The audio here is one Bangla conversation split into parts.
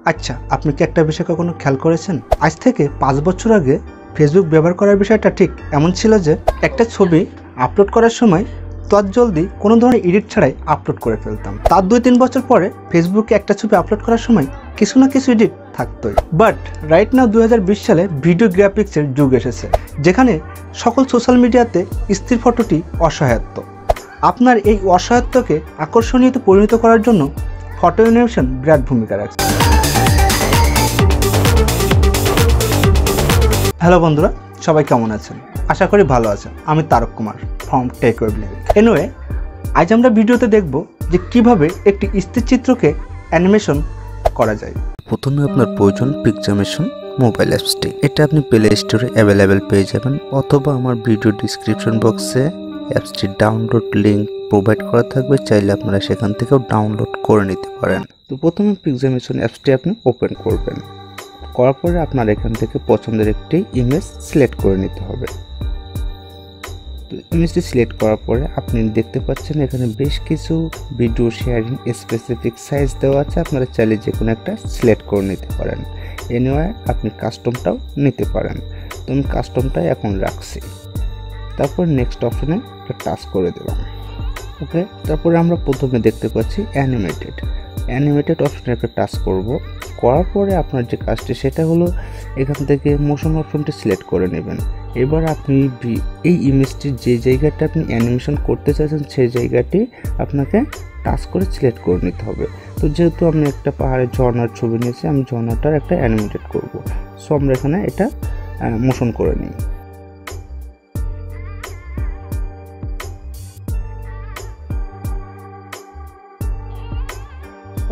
আচ্ছা, আপনি কি একটা বিষয় কখনো খেয়াল করেছেন? আজ থেকে 5 বছর আগে ফেসবুক ব্যবহার করার বিষয়টা ঠিক এমন ছিল যে একটা ছবি আপলোড করার সময় তৎজলদি কোনো ধরনের এডিট ছাড়াই আপলোড করে ফেলতাম। তার 2-3 বছর পরে ফেসবুকে একটা ছবি আপলোড করার সময় কিছু না কিছু এডিট থাকতোই। বাট রাইট নাও 2020 সালে ভিডিও গ্রাফিক্সের যুগ এসেছে, যেখানে সকল সোশ্যাল মিডিয়াতে স্থির ফটোটি অসহায়ত্ব। আপনার এই অসহায়ত্বকে আকর্ষণীয়তে পরিণত করার জন্য ফটো অ্যানিমেশন বিরাট ভূমিকা রাখছে। হ্যালো বন্ধুরা, সবাই কেমন আছেন? আশা করি ভালো আছেন। আমি Tarak Kumar from Tech Weblink. Anyway, আজ আমরা ভিডিওতে দেখব যে কিভাবে একটি স্থির চিত্রকে অ্যানিমেশন করা যায়। প্রথমে আপনার প্রয়োজন পিক্সামেশন মোবাইল অ্যাপসটি। এটা আপনি প্লে স্টোরে অ্যাভেলেবেল পেয়ে যাবেন, অথবা আমার ভিডিও ডিসক্রিপশন বক্সে অ্যাপসটির ডাউনলোড লিঙ্ক প্রোভাইড করা থাকবে, চাইলে আপনারা সেখান থেকেও ডাউনলোড করে নিতে পারেন। তো প্রথমে পিক্সামেশন অ্যাপসটি আপনি ওপেন করবেন। করার পরে আপনার এখান থেকে পছন্দের একটি ইমেজ সিলেক্ট করে নিতে হবে। তো ইমেজটি সিলেক্ট করার পরে আপনি দেখতে পাচ্ছেন এখানে বেশ কিছু ভিডিও শেয়ারিং স্পেসিফিক সাইজ দেওয়া আছে, আপনারা চাইলে যে কোনো একটা সিলেক্ট করে নিতে পারেন। এনিওয়ে আপনি কাস্টমটাও নিতে পারেন। তো আমি কাস্টমটাই এখন রাখছি। তারপর নেক্সট অপশনে একটা টাচ করে দিলাম। ওকে, তারপরে আমরা প্রথমে দেখতে পাচ্ছি অ্যানিমেটেড অপশনে একটা টাচ করব। করার পরে আপনার যে কাজটি সেটা হলো এখান থেকে মোশন অপশনটি সিলেক্ট করে নেবেন। এবার আপনি এই ইমেজটির যে জায়গাটা আপনি অ্যানিমেশন করতে চাইছেন সেই জায়গাটি আপনাকে টাচ করে সিলেক্ট করে নিতে হবে। তো যেহেতু আমি একটা পাহাড়ের ঝর্ণার ছবি নিয়েছি, আমি ঝর্ণাটার একটা অ্যানিমেটেড করব। সো আমরা এখানে এটা মোশন করে নিই।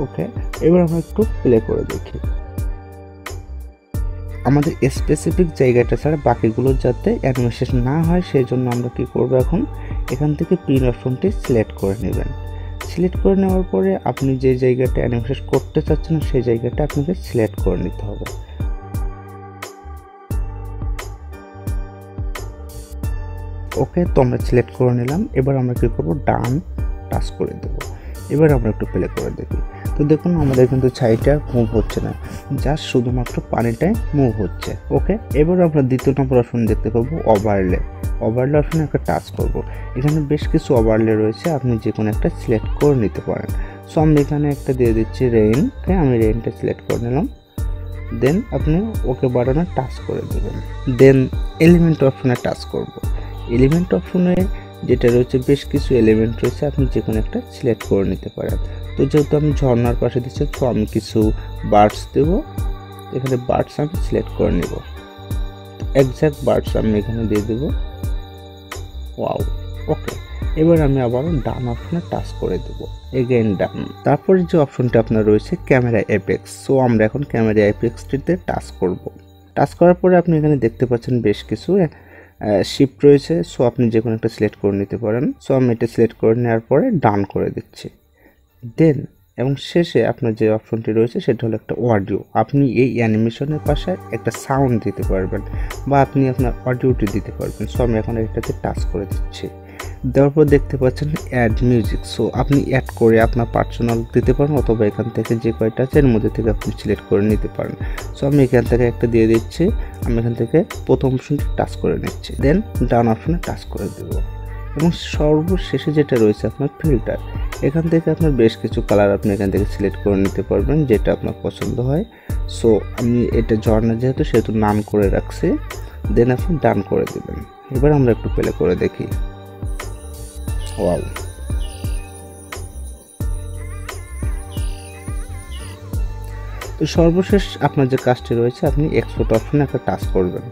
ওকে, এবার আমরা একটু প্লে করে দেখি। আমাদের স্পেসিফিক জায়গাটা ছাড়া বাকিগুলো যাতে অ্যানিমেশন না হয় সেই জন্য আমরা কি করব, এখন এখান থেকে পিন অপশনটি সিলেক্ট করে নেবেন। সিলেক্ট করে নেওয়ার পরে আপনি যে জায়গাটা অ্যানিমেশন করতে চাচ্ছেন সেই জায়গাটা আপনাকে সিলেক্ট করে নিতে হবে। ওকে, তো আমরা সিলেক্ট করে নিলাম। এবার আমরা কি করব, ডান টাচ করে দেব। এবার আমরা একটু প্লে করে দেখি। তো দেখুন আমাদের কিন্তু ছাইটা মুভ হচ্ছে না, জাস্ট শুধুমাত্র পানিটাই মুভ হচ্ছে। ওকে, এবার আমরা দ্বিতীয় নম্বর অপশন দেখতে পাবো ওভারলে অপশনে একটা টাচ করব। এখানে বেশ কিছু ওভারলে রয়েছে, আপনি যে কোনো একটা সিলেক্ট করে নিতে পারেন। সো আমি এখানে একটা দিয়ে দিচ্ছি রেইনকে, আমি রেইনটা সিলেক্ট করে নিলাম। দেন আপনি ওকে বাটনে টাচ করে দেবেন। দেন এলিমেন্ট অপশনে টাচ করব। এলিমেন্ট অপশনে যেটা রয়েছে বেশ কিছু এলিমেন্ট রয়েছে, আপনি যে কোনো একটা সিলেক্ট করে নিতে পারেন। তো যেহেতু আমি ঝর্ণার পাশে দিচ্ছি, তো আমি কিছু বার্ডস দেবো। এখানে বার্ডস আমি সিলেক্ট করে নেব, এক্স্যাক্ট বার্ডস আমি এখানে দিয়ে দেবো। ওয়াও, ওকে, এবার আমি আবারও ডান অপশনে টাচ করে দেবো, এগেইন ডান। তারপরে যে অপশনটা আপনার রয়েছে ক্যামেরা এপেক্স। সো আমরা এখন ক্যামেরা এপেক্সটিতে টাচ করব। টাচ করার পরে আপনি এখানে দেখতে পাচ্ছেন বেশ কিছু শিফট রয়েছে। সো আপনি যে কোনো একটা সিলেক্ট করে নিতে পারেন। সো আমি এটা সিলেক্ট করে নেওয়ার পরে ডান করে দিচ্ছি। দেন এবং শেষে আপনার যে অপশনটি রয়েছে সেটা হলো একটা অডিও। আপনি এই অ্যানিমেশনের পাশে একটা সাউন্ড দিতে পারবেন বা আপনি আপনার অডিওটি দিতে পারবেন। সো আমি এখন এটাতে টাচ করে দিচ্ছি। দেওয়ার পর দেখতে পাচ্ছেন অ্যাড মিউজিক। সো আপনি অ্যাড করে আপনার পার্সোনাল দিতে পারেন, অথবা এখান থেকে যে কয়টা আছে এর মধ্যে থেকে আপনি সিলেক্ট করে নিতে পারেন। সো আমি এখান থেকে একটা দিয়ে দিচ্ছি। আমি এখান থেকে প্রথম অপশনটি টাচ করে নিচ্ছি, দেন ডান অপশনে টাচ করে দেবো। এবং সর্বশেষে যেটা রয়েছে আপনার ফিল্টার, এখান থেকে আপনার বেশ কিছু কালার আপনি এখান থেকে সিলেক্ট করে নিতে পারবেন যেটা আপনার পছন্দ হয়। সো আমি এটা ঝর্ণা যেহেতু সেহেতু নাম করে রাখছি। দেন আপনি ডান করে দেবেন। এবার আমরা একটু প্লে করে দেখি। ওয়াও, তো সর্বশেষ আপনার যে কাজটি রয়েছে আপনি এক্সপোর্ট অপশনে একটা টাচ করবেন।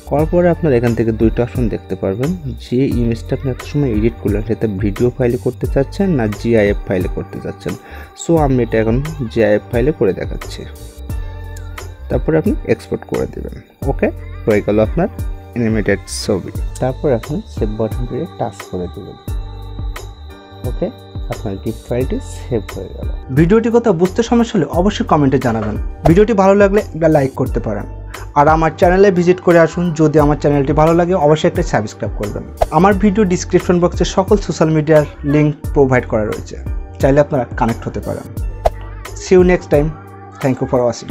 করার পরে আপনার এখান থেকে দুইটা অপশন দেখতে পারবেন, যে ইমেজটা আপনি একটা সময় এডিট করলেন সেটা ভিডিও ফাইলে করতে চাচ্ছেন না জিআইএফ ফাইলে করতে চাচ্ছেন। সো আমি এটা এখন জিআইএফ ফাইলে করে দেখাচ্ছি। তারপরে আপনি এক্সপোর্ট করে দেবেন। ওকে, হয়ে গেল আপনার অ্যানিমেটেড ছবি। তারপর আপনি সেভ বাটনটি টাচ করে দেবেন। ওকে, আপনার গিফট ফাইলটি সেভ হয়ে গেল। ভিডিওটি কথা বুঝতে সমস্যা হলে অবশ্যই কমেন্টে জানাবেন। ভিডিওটি ভালো লাগলে একটা লাইক করতে পারেন, আর আমার চ্যানেলে ভিজিট করে আসুন। যদি আমার চ্যানেলটি ভালো লাগে অবশ্যই একটা সাবস্ক্রাইব করবেন। আমার ভিডিও ডিসক্রিপশন বক্সে সকল সোশ্যাল মিডিয়ার লিঙ্ক প্রোভাইড করা রয়েছে, চাইলে আপনারা কানেক্ট হতে পারেন। See you next time. Thank you for watching.